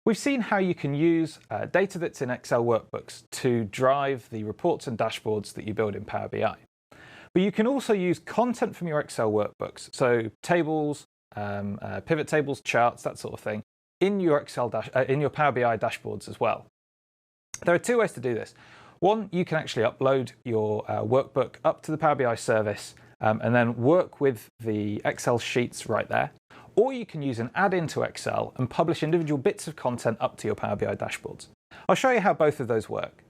We've seen how you can use data that's in Excel workbooks to drive the reports and dashboards that you build in Power BI. But you can also use content from your Excel workbooks, so tables, pivot tables, charts, that sort of thing, in your in your Power BI dashboards as well. There are two ways to do this. One, you can actually upload your workbook up to the Power BI service and then work with the Excel sheets right there. Or you can use an add-in to Excel and publish individual bits of content up to your Power BI dashboards. I'll show you how both of those work.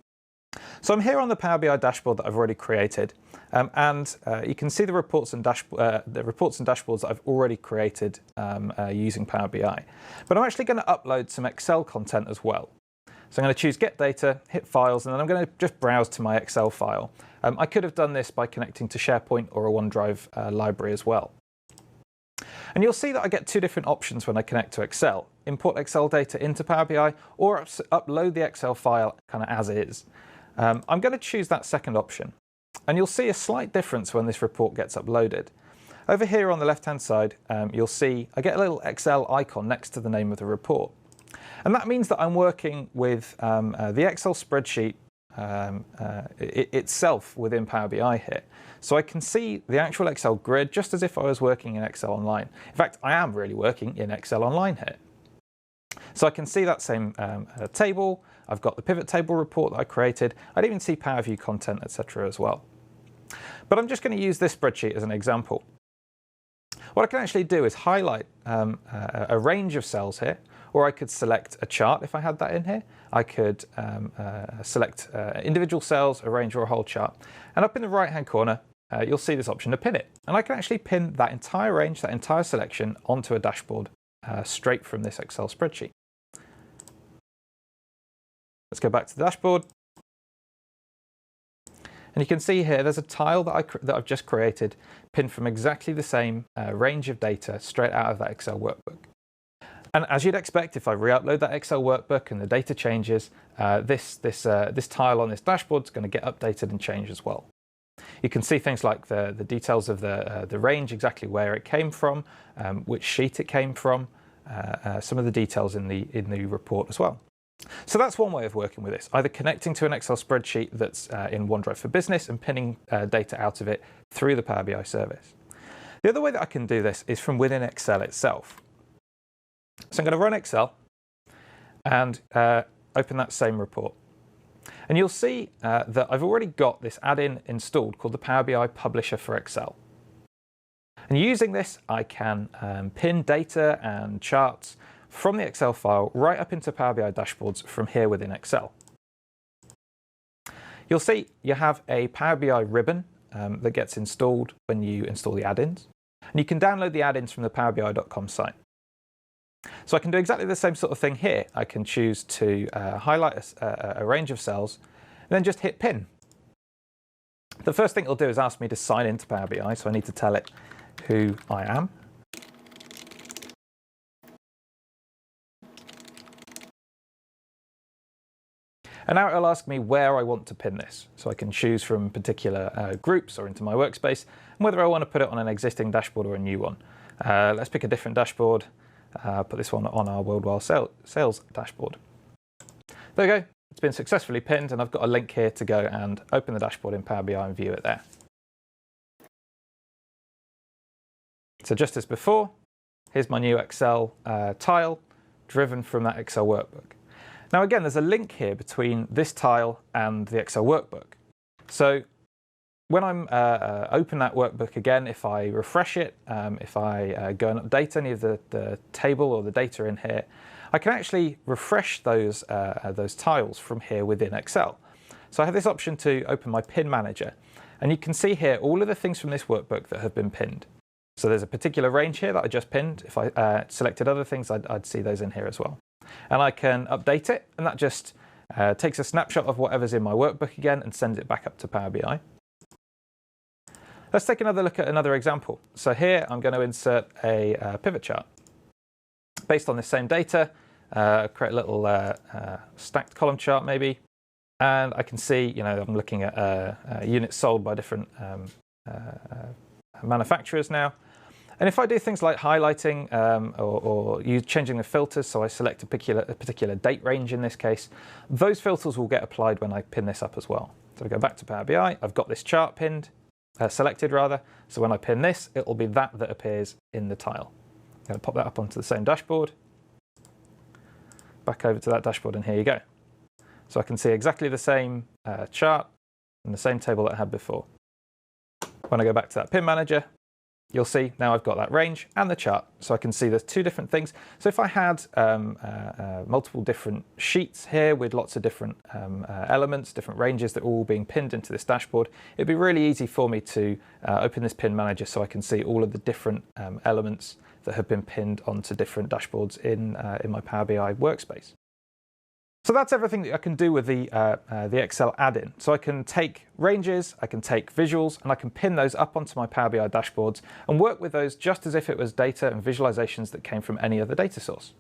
So I'm here on the Power BI dashboard that I've already created, and you can see the reports and dashboards that I've already created using Power BI. But I'm actually going to upload some Excel content as well. So I'm going to choose Get Data, hit Files, and then I'm going to just browse to my Excel file. I could have done this by connecting to SharePoint or a OneDrive library as well. And you'll see that I get two different options when I connect to Excel: import Excel data into Power BI or upload the Excel file kind of as is. I'm going to choose that second option. And you'll see a slight difference when this report gets uploaded. Over here on the left-hand side, you'll see I get a little Excel icon next to the name of the report. And that means that I'm working with the Excel spreadsheet itself within Power BI here. So I can see the actual Excel grid just as if I was working in Excel Online. In fact, I am really working in Excel Online here. So I can see that same table. I've got the pivot table report that I created. I'd even see Power View content, etc. as well. But I'm just going to use this spreadsheet as an example. What I can actually do is highlight a range of cells here, or I could select a chart if I had that in here. I could select individual cells, a range, or a whole chart. And up in the right-hand corner, you'll see this option to pin it. And I can actually pin that entire range, that entire selection, onto a dashboard straight from this Excel spreadsheet. Let's go back to the dashboard. And you can see here there's a tile that I've just created, pinned from exactly the same range of data straight out of that Excel workbook. And as you'd expect, if I re-upload that Excel workbook and the data changes, this tile on this dashboard is going to get updated and change as well. You can see things like the details of the range, exactly where it came from, which sheet it came from, some of the details in the report as well. So that's one way of working with this, either connecting to an Excel spreadsheet that's in OneDrive for Business and pinning data out of it through the Power BI service. The other way that I can do this is from within Excel itself. So I'm going to run Excel and open that same report. And you'll see that I've already got this add-in installed called the Power BI Publisher for Excel. And using this, I can pin data and charts from the Excel file right up into Power BI dashboards from here within Excel. You'll see you have a Power BI ribbon that gets installed when you install the add-ins. And you can download the add-ins from the powerbi.com site. So I can do exactly the same sort of thing here. I can choose to highlight a range of cells and then just hit pin. The first thing it'll do is ask me to sign into Power BI, so I need to tell it who I am. And now it'll ask me where I want to pin this. So I can choose from particular groups or into my workspace, and whether I want to put it on an existing dashboard or a new one. Let's pick a different dashboard. Put this one on our worldwide sales dashboard. There we go. It's been successfully pinned, and I've got a link here to go and open the dashboard in Power BI and view it there. So just as before, here's my new Excel tile driven from that Excel workbook. Now again, there's a link here between this tile and the Excel workbook. So when I'm open that workbook again, if I refresh it, if I go and update any of the table or the data in here, I can actually refresh those tiles from here within Excel. So I have this option to open my pin manager, and you can see here all of the things from this workbook that have been pinned. So there's a particular range here that I just pinned. If I selected other things, I'd see those in here as well. And I can update it, and that just takes a snapshot of whatever's in my workbook again and sends it back up to Power BI. Let's take another look at another example. So here I'm going to insert a pivot chart. Based on this same data, create a little stacked column chart maybe, and I can see, I'm looking at units sold by different manufacturers now. And if I do things like highlighting or changing the filters, so I select a particular date range in this case, those filters will get applied when I pin this up as well. So I go back to Power BI, I've got this chart selected rather, so when I pin this, it will be that appears in the tile. I'm going to pop that up onto the same dashboard, back over to that dashboard, and here you go. So I can see exactly the same chart and the same table that I had before. When I go back to that pin manager, you'll see now I've got that range and the chart, so I can see there's two different things. So if I had multiple different sheets here with lots of different elements, different ranges that are all being pinned into this dashboard, it'd be really easy for me to open this pin manager so I can see all of the different elements that have been pinned onto different dashboards in my Power BI workspace. So that's everything that I can do with the Excel add-in. So I can take ranges, I can take visuals, and I can pin those up onto my Power BI dashboards and work with those just as if it was data and visualizations that came from any other data source.